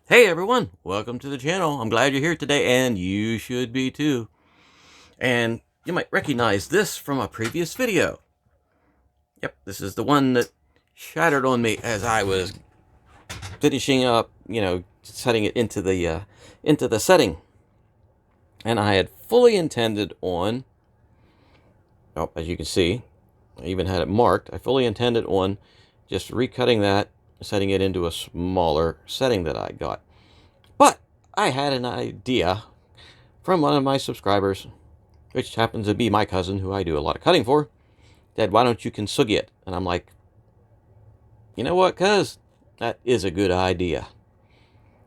Hey everyone, welcome to the channel. I'm glad you're here today, and you should be too. And you might recognize this from a previous video. Yep, this is the one that shattered on me as I was finishing up, setting it into the setting. And I had fully intended on, oh, as you can see, I even had it marked. I fully intended on just recutting that, setting it into a smaller setting that I got. But I had an idea from one of my subscribers, which happens to be my cousin, who I do a lot of cutting for, that why don't you Kintsugi it? And I'm like, you know what, cuz? That is a good idea.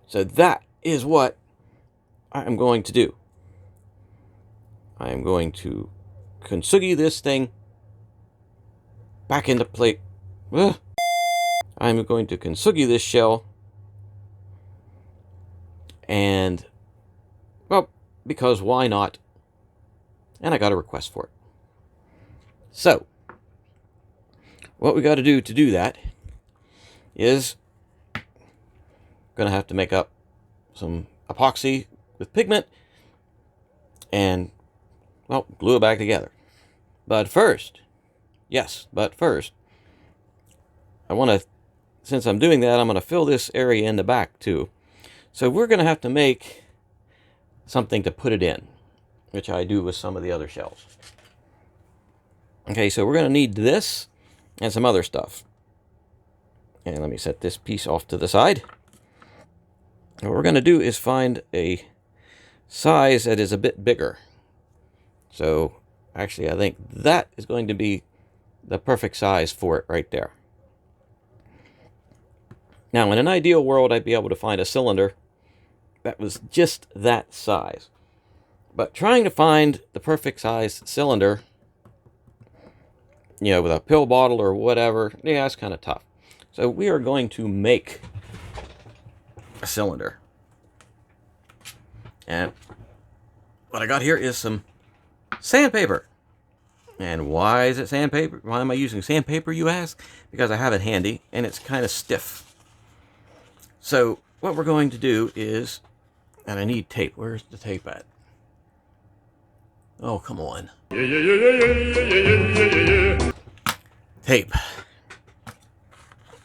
So that is what I am going to do. I am going to Kintsugi this thing back into plate. I'm going to Kintsugi this shell. And, well, because why not? And I got a request for it. So, what we got to do that is going to have to make up some epoxy with pigment and, well, glue it back together. But first, I want to, since I'm doing that, I'm going to fill this area in the back too. So we're going to have to make something to put it in, which I do with some of the other shells. Okay, so we're going to need this and some other stuff. And let me set this piece off to the side. And what we're going to do is find a size that is a bit bigger. So actually, I think that is going to be the perfect size for it right there. Now, in an ideal world, I'd be able to find a cylinder that was just that size. But trying to find the perfect size cylinder, with a pill bottle or whatever, yeah, it's kind of tough. So we are going to make a cylinder. And what I got here is some sandpaper. And why is it sandpaper? Why am I using sandpaper, you ask? Because I have it handy and it's kind of stiff. So what we're going to do is, and I need tape. Where's the tape at? Oh, come on. Tape.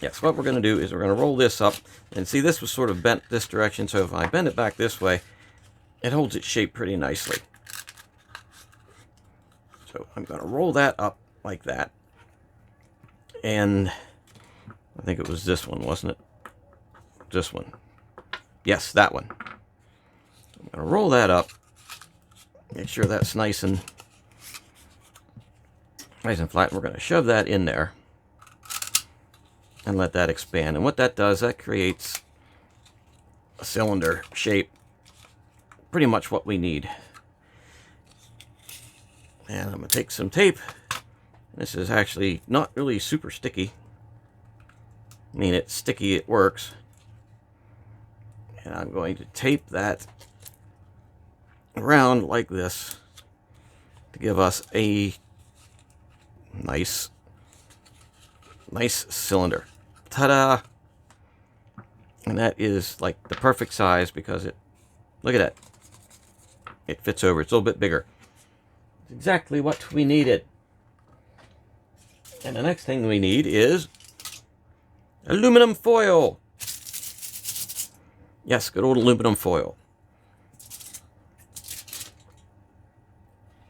Yes, what we're going to do is we're going to roll this up. And see, this was sort of bent this direction, so if I bend it back this way, it holds its shape pretty nicely. So I'm going to roll that up like that. And I think it was this one, wasn't it? This one. Yes, that one. I'm going to roll that up. Make sure that's nice and flat. We're going to shove that in there and let that expand. And what that does, that creates a cylinder shape. Pretty much what we need. And I'm going to take some tape. This is actually not really super sticky. I mean, it's sticky, it works. And I'm going to tape that around like this to give us a nice cylinder. Ta-da! And that is like the perfect size because it, look at that. It fits over. It's a little bit bigger. It's exactly what we needed. And the next thing we need is aluminum foil. Yes, good old aluminum foil.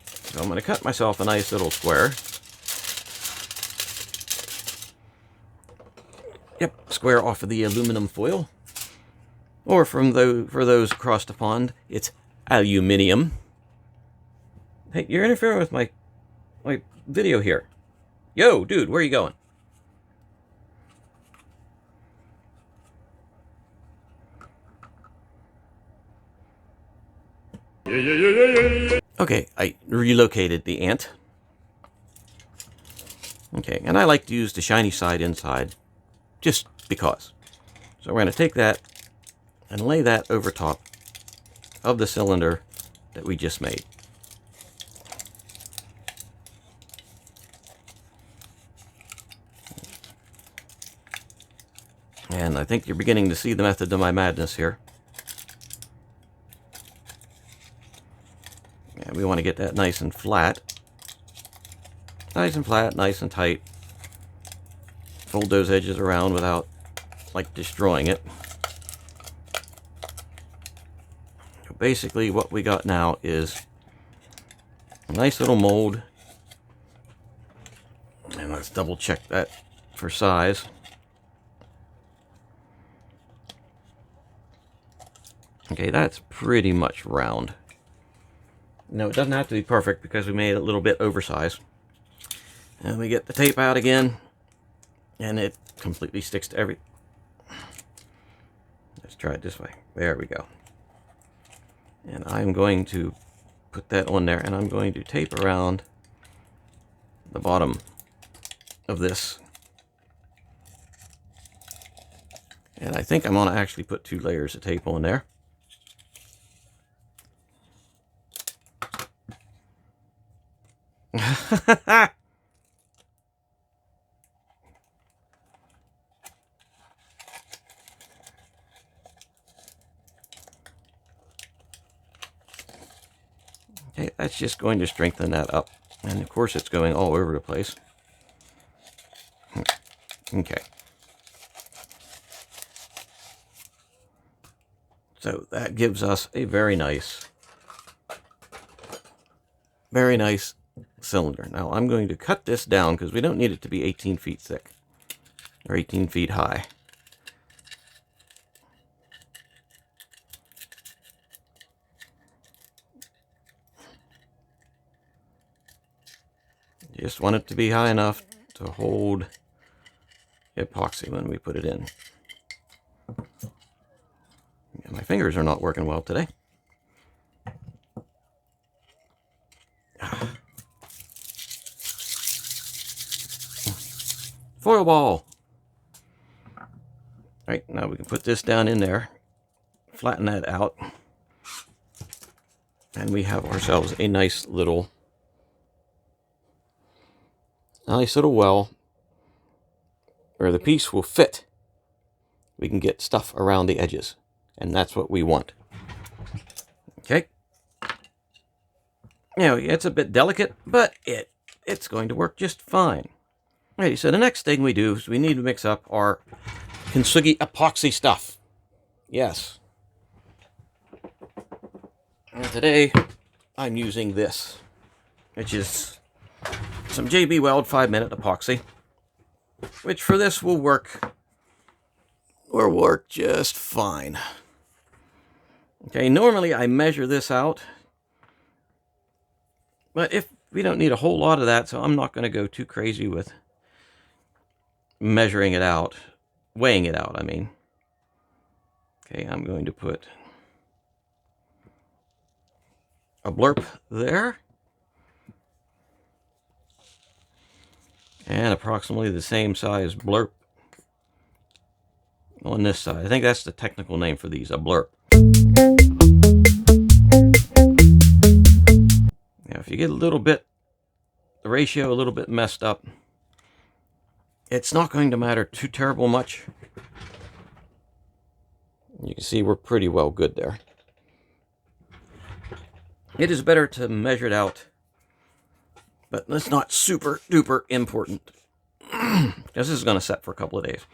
So I'm going to cut myself a nice little square. Yep, square off of the aluminum foil. Or for those across the pond, it's aluminium. Hey, you're interfering with my video here. Yo, dude, where are you going? Okay, I relocated the ant. Okay, and I like to use the shiny side inside, just because. So we're going to take that and lay that over top of the cylinder that we just made. And I think you're beginning to see the method to my madness here. And we want to get that nice and flat. Nice and flat, nice and tight. Fold those edges around without, like, destroying it. Basically, what we got now is a nice little mold. And let's double check that for size. Okay, that's pretty much round. No, it doesn't have to be perfect because we made it a little bit oversized. And we get the tape out again, and it completely sticks to every... Let's try it this way. There we go. And I'm going to put that on there, and I'm going to tape around the bottom of this. And I think I'm going to actually put 2 layers of tape on there. Okay, that's just going to strengthen that up. And of course it's going all over the place. Okay. So that gives us a very nice cylinder. Now I'm going to cut this down because we don't need it to be 18 feet thick or 18 feet high. You just want it to be high enough to hold epoxy when we put it in. Yeah, my fingers are not working well today. Foil ball. All right, now we can put this down in there, flatten that out, and we have ourselves a nice little well where the piece will fit. We can get stuff around the edges, and that's what we want. Okay. You know, it's a bit delicate, but it's going to work just fine. Alrighty, so the next thing we do is we need to mix up our Kintsugi epoxy stuff. Yes. And today, I'm using this, which is some JB Weld 5-minute epoxy, which for this will work just fine. Okay, normally I measure this out, but if we don't need a whole lot of that, so I'm not going to go too crazy with measuring it out, weighing it out, I mean. Okay, I'm going to put a blurb there. And approximately the same size blurb on this side. I think that's the technical name for these, a blurb. Now, if you get a little bit, the ratio a little bit messed up, it's not going to matter too terrible much. You can see we're pretty well good there. It is better to measure it out, but that's not super duper important because this is going to set for a couple of days.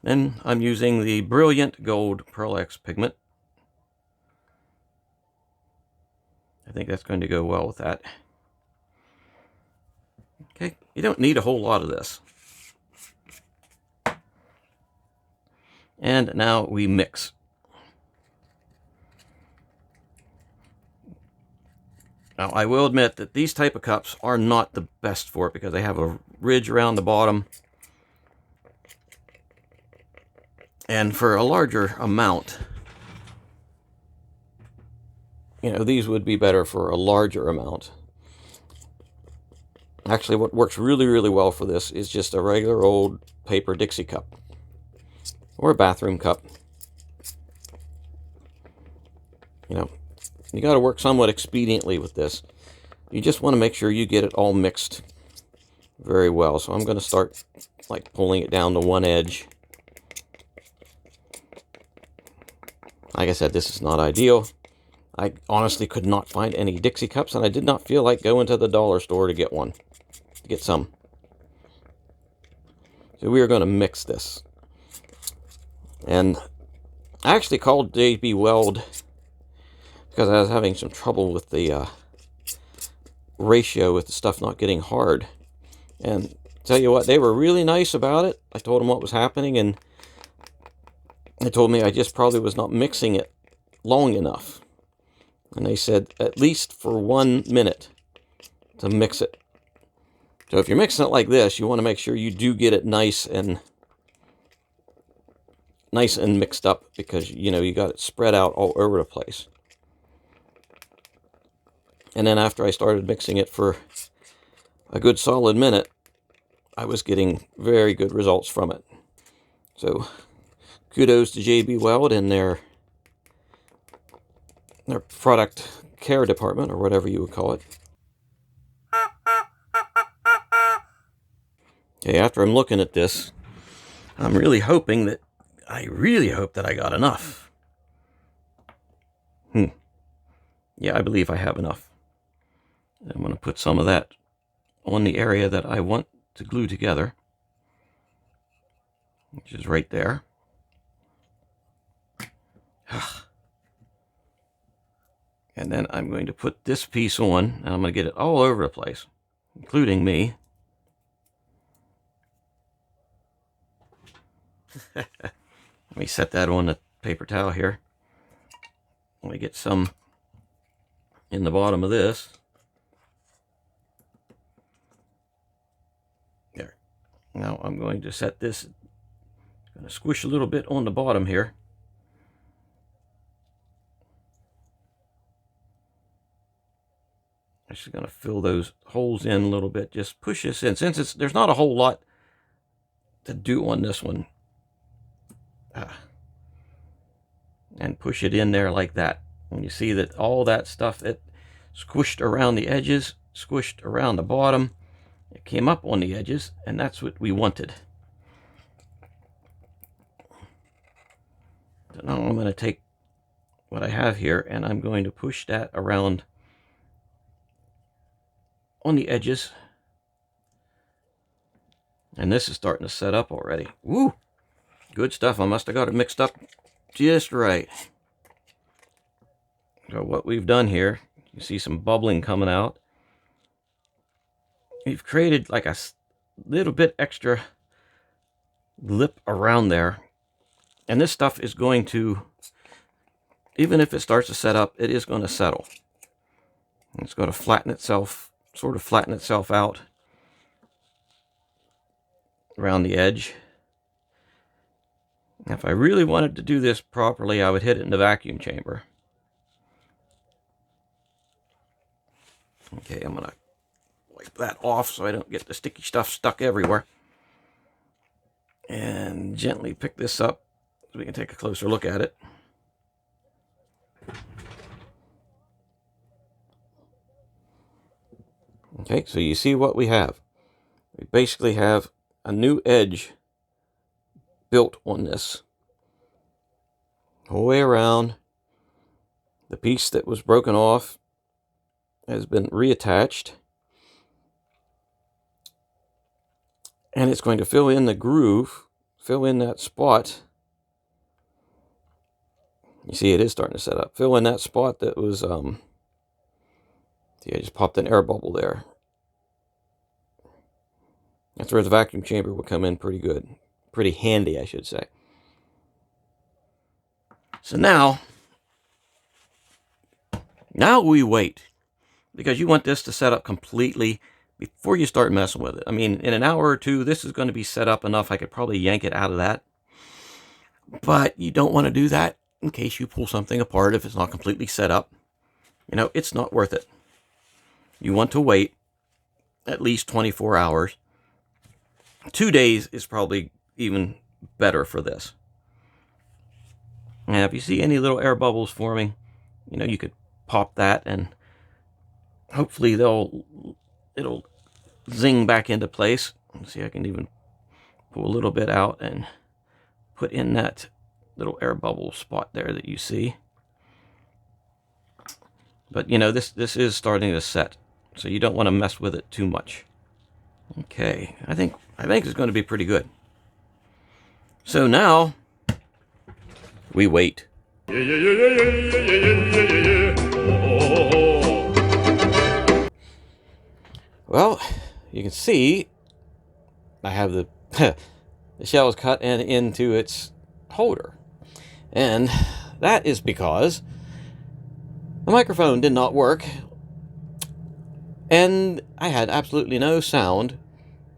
Then I'm using the Brilliant Gold Pearl X pigment. I think that's going to go well with that. Okay, you don't need a whole lot of this. And now we mix. Now, I will admit that these type of cups are not the best for it because they have a ridge around the bottom. And for a larger amount, you know, these would be better for a larger amount. Actually, what works really, really well for this is just a regular old paper Dixie cup or a bathroom cup. You know, you got to work somewhat expediently with this. You just want to make sure you get it all mixed very well. So I'm going to start like pulling it down to one edge. like I said, this is not ideal. I honestly could not find any Dixie cups, and I did not feel like going to the dollar store to get one, to get some. So we are going to mix this. And I actually called JB Weld because I was having some trouble with the ratio with the stuff not getting hard. And tell you what, they were really nice about it. I told them what was happening, and they told me I just probably was not mixing it long enough. And they said at least for 1 minute to mix it. So if you're mixing it like this, you want to make sure you do get it nice and mixed up, because you know you got it spread out all over the place. And then after I started mixing it for a good solid minute, I was getting very good results from it. So kudos to JB Weld and their product care department, or whatever you would call it. Okay, after I'm looking at this, I'm really hoping that, I really hope that I got enough. Yeah, I believe I have enough. I'm going to put some of that on the area that I want to glue together, which is right there. And then I'm going to put this piece on, and I'm going to get it all over the place, including me. Let me set that on the paper towel here. Let me get some in the bottom of this. There. Now I'm going to set this, I'm going to squish a little bit on the bottom here. I'm just going to fill those holes in a little bit. Just push this in. Since there's not a whole lot to do on this one. And push it in there like that. And you see that all that stuff, it squished around the edges, squished around the bottom. It came up on the edges, and that's what we wanted. So now I'm going to take what I have here, and I'm going to push that around on the edges. And this is starting to set up already. Woo! Good stuff. I must have got it mixed up just right. So what we've done here, you see some bubbling coming out. We've created like a little bit extra lip around there. And this stuff is going to, even if it starts to set up, it is going to settle. It's going to flatten itself, sort of flatten itself out around the edge. If I really wanted to do this properly, I would hit it in the vacuum chamber. Okay, I'm going to wipe that off so I don't get the sticky stuff stuck everywhere. And gently pick this up so we can take a closer look at it. Okay, so you see what we have. We basically have a new edge built on this. Whole way around. The piece that was broken off has been reattached. And it's going to fill in the groove, fill in that spot. You see it is starting to set up. Fill in that spot that was, see, I just popped an air bubble there. That's where the vacuum chamber will come in pretty good. Pretty handy, I should say. So now we wait. Because you want this to set up completely before you start messing with it. I mean, in an hour or two, this is going to be set up enough. I could probably yank it out of that. But you don't want to do that in case you pull something apart if it's not completely set up. You know, it's not worth it. You want to wait at least 24 hours. 2 days is probably even better for this. Now, if you see any little air bubbles forming, you know, you could pop that and hopefully it'll zing back into place. Let's see, I can even pull a little bit out and put in that little air bubble spot there that you see. But you know, this is starting to set, so you don't want to mess with it too much. Okay, I think it's going to be pretty good. So now we wait. Well, you can see I have the the shell is cut and into its holder, and that is because the microphone did not work, and I had absolutely no sound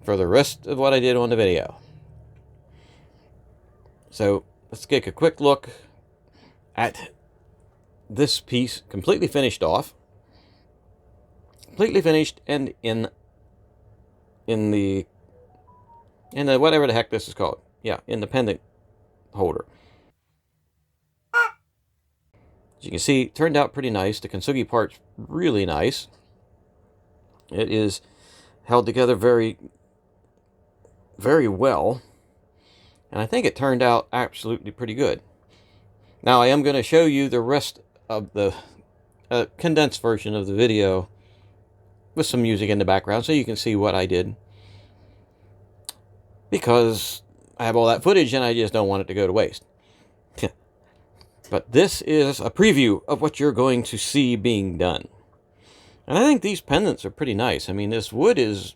for the rest of what I did on the video. So let's take a quick look at this piece, completely finished off, completely finished, and in the whatever the heck this is called, yeah, in the pendant holder. As you can see, it turned out pretty nice. The Kintsugi part's really nice. It is held together very, very well. And I think it turned out absolutely pretty good. Now, I am going to show you the rest of the condensed version of the video with some music in the background so you can see what I did. Because I have all that footage and I just don't want it to go to waste. But this is a preview of what you're going to see being done. And I think these pendants are pretty nice. I mean, this wood is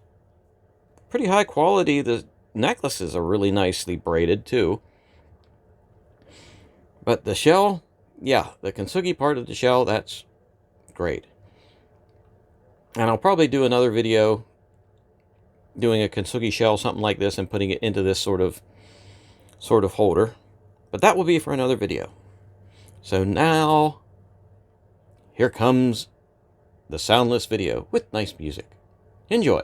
pretty high quality. The necklaces are really nicely braided too. But the shell, yeah, the Kintsugi part of the shell, that's great. And I'll probably do another video doing a Kintsugi shell, something like this, and putting it into this sort of holder. But that will be for another video. So now, here comes the soundless video with nice music. Enjoy.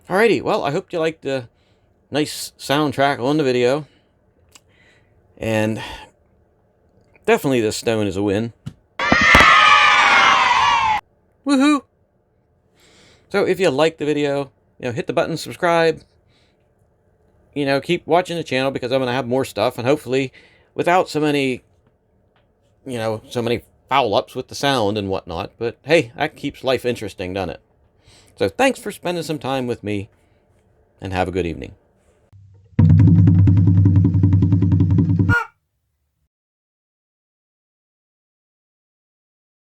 Alrighty, well, I hope you liked the nice soundtrack on the video. And definitely this stone is a win. Woohoo! So if you liked the video, hit the button, subscribe. Keep watching the channel because I'm going to have more stuff. And hopefully, without so many so many foul-ups with the sound and whatnot. But hey, that keeps life interesting, doesn't it? So thanks for spending some time with me, and have a good evening.